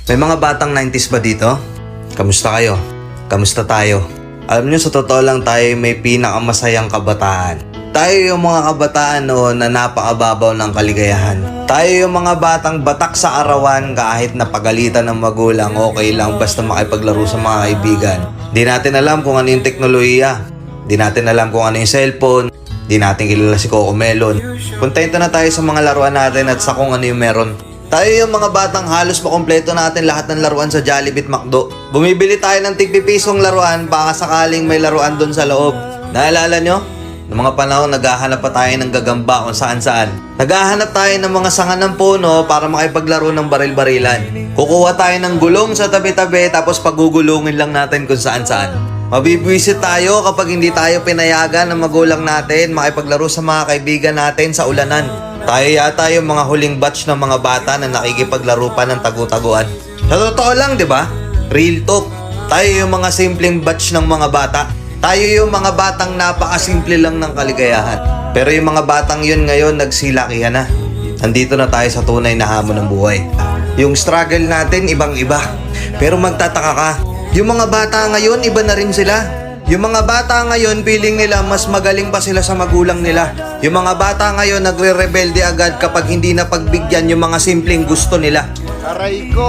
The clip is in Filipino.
May mga batang 90s ba dito? Kamusta kayo? Kamusta tayo? Alam nyo, sa totoo lang tayo may pinakamasayang kabataan. Tayo yung mga kabataan noon na napakababaw ng kaligayahan. Tayo yung mga batang batak sa arawan kahit napagalitan ng magulang, okay lang basta makipaglaro sa mga kaibigan. Di natin alam kung ano yung teknolohiya. Di natin alam kung ano yung cellphone. Di natin kilala si Coco Melon. Kontento na tayo sa mga laruan natin at sa kung ano yung meron. Tayo yung mga batang halos makompleto natin lahat ng laruan sa Jollibee at McDo. Bumibili tayo ng tig-pipisong laruan baka sakaling may laruan doon sa loob. Naalala nyo? Noong mga panahon, naghahanap pa tayo ng gagamba kung saan-saan. Naghahanap tayo ng mga sanga ng puno para makipaglaro ng baril-barilan. Kukuha tayo ng gulong sa tabi-tabi tapos pagugulungin lang natin kung saan-saan. Mabibwisit tayo kapag hindi tayo pinayagan ng magulang natin makipaglaro sa mga kaibigan natin sa ulanan. Tayo yata yung mga huling batch ng mga bata na nakikipaglaro pa ng tagu-taguan. Sa totoo lang, di ba? Real talk. Tayo yung mga simpleng batch ng mga bata. Tayo yung mga batang napakasimple lang ng kaligayahan. Pero yung mga batang yun ngayon nagsilakihan na. Nandito na tayo sa tunay na hamon ng buhay. Yung struggle natin ibang-iba. Pero magtataka ka, yung mga bata ngayon iba na rin sila. Yung mga bata ngayon, feeling nila mas magaling pa sila sa magulang nila. Yung mga bata ngayon, nagre-rebelde agad kapag hindi na pagbigyan yung mga simpleng gusto nila. Aray ko!